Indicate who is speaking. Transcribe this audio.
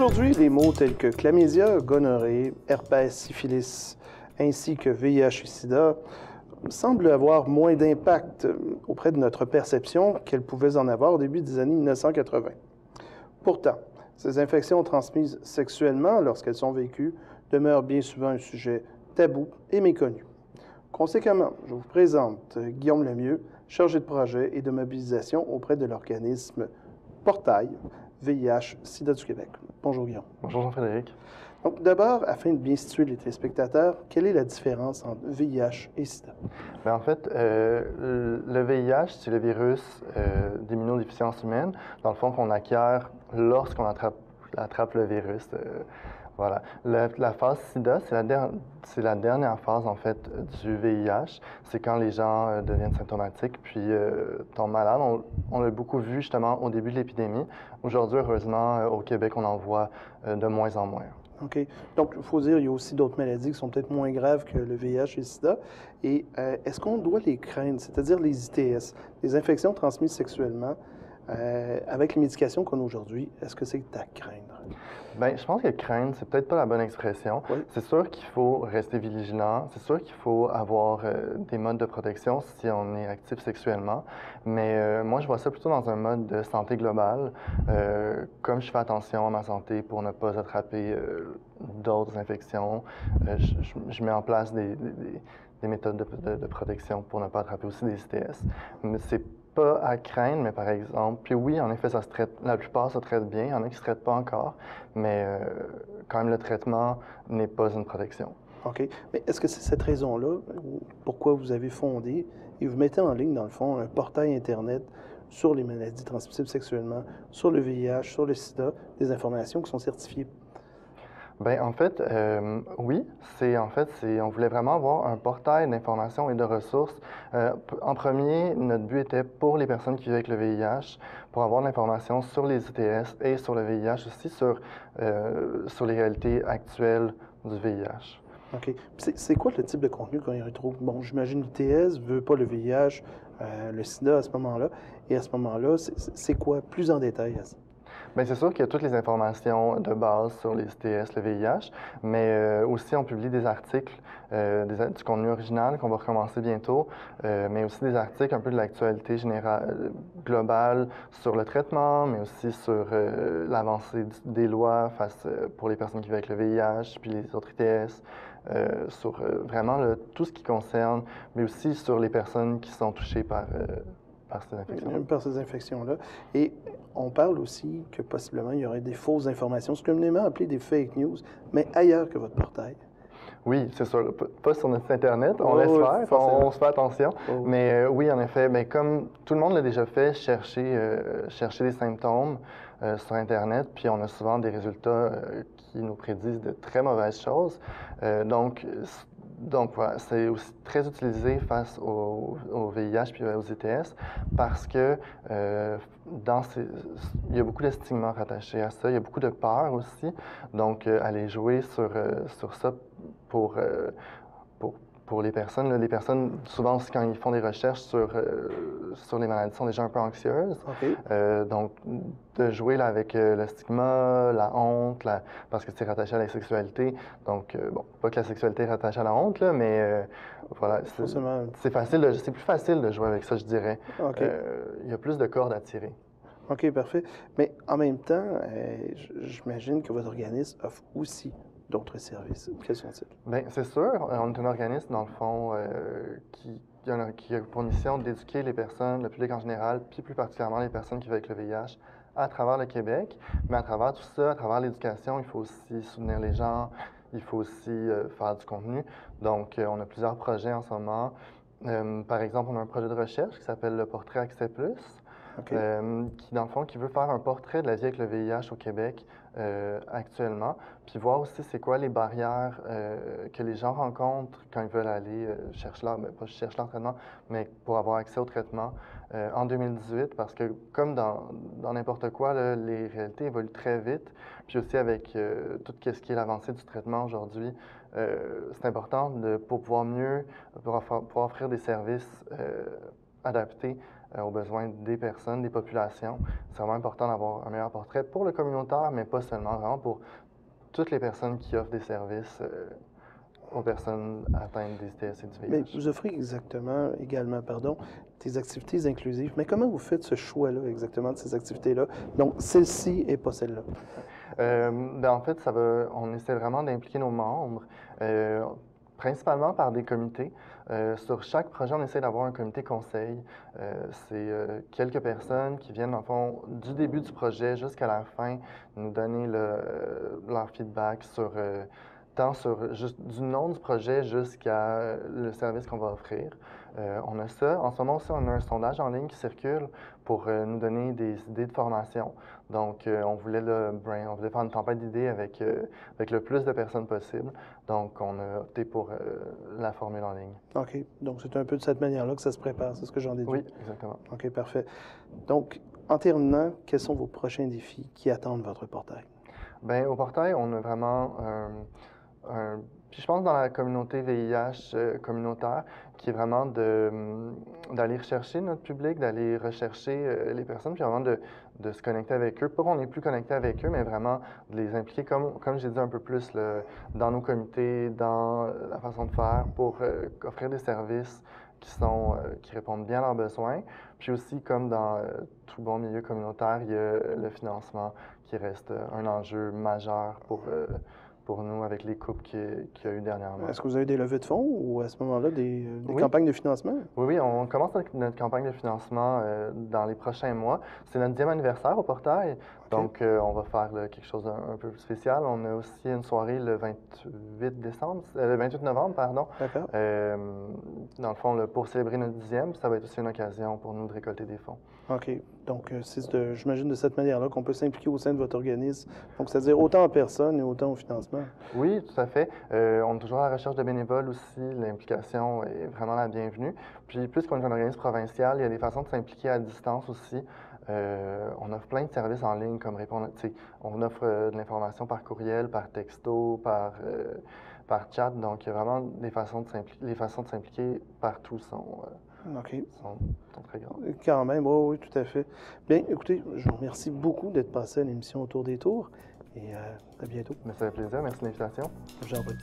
Speaker 1: Aujourd'hui, les mots tels que chlamydia, gonorrhée, herpès, syphilis, ainsi que VIH et sida semblent avoir moins d'impact auprès de notre perception qu'elles pouvaient en avoir au début des années 1980. Pourtant, ces infections transmises sexuellement, lorsqu'elles sont vécues, demeurent bien souvent un sujet tabou et méconnu. Conséquemment, je vous présente Guillaume Lemieux, chargé de projet et de mobilisation auprès de l'organisme Portail VIH-Sida du Québec. Bonjour Guillaume.
Speaker 2: Bonjour Jean-Frédéric.
Speaker 1: Donc d'abord, afin de bien situer les téléspectateurs, quelle est la différence entre VIH et Sida?
Speaker 2: Bien, en fait, le VIH, c'est le virus d'immunodéficience humaine, dans le fond qu'on acquiert lorsqu'on attrape le virus. Voilà. La phase SIDA, c'est la dernière phase, en fait, du VIH. C'est quand les gens deviennent symptomatiques puis tombent malades. On l'a beaucoup vu, justement, au début de l'épidémie. Aujourd'hui, heureusement, au Québec, on en voit de moins en moins.
Speaker 1: OK. Donc, il faut dire qu'il y a aussi d'autres maladies qui sont peut-être moins graves que le VIH et le sida. Et est-ce qu'on doit les craindre, c'est-à-dire les ITS, les infections transmises sexuellement, avec les médications qu'on a aujourd'hui, est-ce que c'est à craindre?
Speaker 2: Bien, je pense que craindre, c'est peut-être pas la bonne expression.
Speaker 1: Oui.
Speaker 2: C'est sûr qu'il faut rester vigilant. C'est sûr qu'il faut avoir des modes de protection si on est actif sexuellement. Mais moi, je vois ça plutôt dans un mode de santé globale. Comme je fais attention à ma santé pour ne pas attraper d'autres infections, je mets en place des méthodes de protection pour ne pas attraper aussi des ITS. Mais c'est pas à craindre, mais par exemple, puis oui, en effet, ça se traite, la plupart se traitent bien, il y en a qui ne se traitent pas encore, mais quand même, le traitement n'est pas une protection.
Speaker 1: OK. Mais est-ce que c'est cette raison-là pourquoi vous avez fondé et vous mettez en ligne, dans le fond, un portail Internet sur les maladies transmissibles sexuellement, sur le VIH, sur le sida, des informations qui sont certifiées?
Speaker 2: Bien, en fait, oui, on voulait vraiment avoir un portail d'informations et de ressources. En premier, notre but était pour les personnes qui vivent avec le VIH, pour avoir de l'information sur les ITS et sur le VIH aussi, sur les réalités actuelles du VIH.
Speaker 1: OK. C'est quoi le type de contenu qu'on y retrouve? Bon, j'imagine l'ITS ne veut pas le VIH, le sida à ce moment-là. Et à ce moment-là, c'est quoi plus en détail à ça?
Speaker 2: Bien, c'est sûr qu'il y a toutes les informations de base sur les ITS, le VIH, mais aussi on publie des articles, du contenu original qu'on va recommencer bientôt, mais aussi des articles un peu de l'actualité générale, globale sur le traitement, mais aussi sur l'avancée des lois pour les personnes qui vivent avec le VIH, puis les autres ITS, sur vraiment tout ce qui concerne, mais aussi sur les personnes qui sont touchées par ces infections.
Speaker 1: Par ces infections-là. Et on parle aussi que possiblement il y aurait des fausses informations, ce communément appelé des fake news, mais ailleurs que votre portail.
Speaker 2: Oui, c'est sûr. Pas sur notre site Internet, on laisse faire, on se fait attention. Mais oui, en effet, mais comme tout le monde l'a déjà fait, chercher des symptômes sur Internet, puis on a souvent des résultats qui nous prédisent de très mauvaises choses. Donc voilà, c'est aussi très utilisé face au VIH puis aux ITS parce que il y a beaucoup de stigmas rattachés à ça, il y a beaucoup de peur aussi. Donc, aller jouer sur ça pour les personnes. Là, les personnes, souvent aussi, quand ils font des recherches sur les maladies, sont déjà un peu anxieuses.
Speaker 1: Okay.
Speaker 2: Donc, de jouer là, avec le stigma, la honte, parce que c'est rattaché à la sexualité. Donc, bon, pas que la sexualité est rattachée à la honte, là, mais voilà, c'est plus facile de jouer avec ça, je dirais.
Speaker 1: Okay.
Speaker 2: Il y a plus de cordes à tirer.
Speaker 1: OK, parfait. Mais en même temps, j'imagine que votre organisme offre aussi d'autres services. Quels sont-ils? Bien,
Speaker 2: c'est sûr. On est un organisme, dans le fond, qui a pour mission d'éduquer les personnes, le public en général, puis plus particulièrement les personnes qui vivent avec le VIH à travers le Québec. Mais à travers tout ça, à travers l'éducation, il faut aussi soutenir les gens, il faut aussi faire du contenu. Donc, on a plusieurs projets en ce moment. Par exemple, on a un projet de recherche qui s'appelle le Portrait Accès Plus.
Speaker 1: Okay.
Speaker 2: Qui, dans le fond, qui veut faire un portrait de la vie avec le VIH au Québec actuellement, puis voir aussi c'est quoi les barrières que les gens rencontrent quand ils veulent aller chercher leur traitement, mais pour avoir accès au traitement en 2018, parce que comme dans n'importe quoi, là, les réalités évoluent très vite, puis aussi avec tout ce qui est l'avancée du traitement aujourd'hui, c'est important pour pouvoir offrir des services adaptés aux besoins des personnes, des populations. C'est vraiment important d'avoir un meilleur portrait pour le communautaire, mais pas seulement, vraiment pour toutes les personnes qui offrent des services aux personnes atteintes des ITS et du
Speaker 1: Mais
Speaker 2: VIH.
Speaker 1: vous offrez également, pardon, des activités inclusives. Mais comment vous faites ce choix-là exactement de ces activités-là? Donc, celle-ci et pas celle-là.
Speaker 2: En fait, on essaie vraiment d'impliquer nos membres, principalement par des comités. Sur chaque projet, on essaie d'avoir un comité conseil. C'est quelques personnes qui viennent, en fond, du début du projet jusqu'à la fin, nous donner leur feedback tant sur juste du nom du projet jusqu'à le service qu'on va offrir. On a ça. En ce moment aussi, on a un sondage en ligne qui circule pour nous donner des idées de formation. Donc, on voulait faire une tempête d'idées avec le plus de personnes possible. Donc, on a opté pour la formule en ligne.
Speaker 1: OK. Donc, c'est un peu de cette manière-là que ça se prépare, c'est ce que j'en déduis.
Speaker 2: Oui, exactement.
Speaker 1: OK, parfait. Donc, en terminant, quels sont vos prochains défis qui attendent votre portail?
Speaker 2: Bien, au portail, on a vraiment puis je pense dans la communauté VIH communautaire, qui est vraiment d'aller rechercher notre public, d'aller rechercher les personnes, puis vraiment de se connecter avec eux. Pas qu'on n'est plus connecté avec eux, mais vraiment de les impliquer, comme j'ai dit un peu plus, dans nos comités, dans la façon de faire, pour offrir des services qui répondent bien à leurs besoins. Puis aussi, comme dans tout bon milieu communautaire, il y a le financement qui reste un enjeu majeur pour nous avec les coupes qu'il y a eu dernièrement.
Speaker 1: Est-ce que vous avez des levées de fonds ou à ce moment-là des
Speaker 2: Oui.
Speaker 1: campagnes de financement?
Speaker 2: Oui, on commence notre campagne de financement dans les prochains mois. C'est notre 10e anniversaire au portail, donc on va faire quelque chose d'un peu plus spécial. On a aussi une soirée le 28 novembre, pardon.
Speaker 1: D'accord.
Speaker 2: Dans le fond, pour célébrer notre 10e, ça va être aussi une occasion pour nous de récolter des fonds.
Speaker 1: OK. Donc, j'imagine de cette manière-là qu'on peut s'impliquer au sein de votre organisme. Donc, c'est-à-dire autant en personne et autant au financement.
Speaker 2: Oui, tout à fait. On est toujours à la recherche de bénévoles aussi. L'implication est vraiment la bienvenue. Puis, plus qu'on est un organisme provincial, il y a des façons de s'impliquer à distance aussi. On offre plein de services en ligne, comme on offre de l'information par courriel, par texto, par chat. Donc, il y a vraiment des façons de s'impliquer. Les façons de s'impliquer partout sont très grandes.
Speaker 1: Quand même, oui, tout à fait. Bien, écoutez, je vous remercie beaucoup d'être passé à l'émission Autour des Tours et à bientôt.
Speaker 2: Mais ça fait plaisir. Merci de l'invitation.
Speaker 1: J'en prie.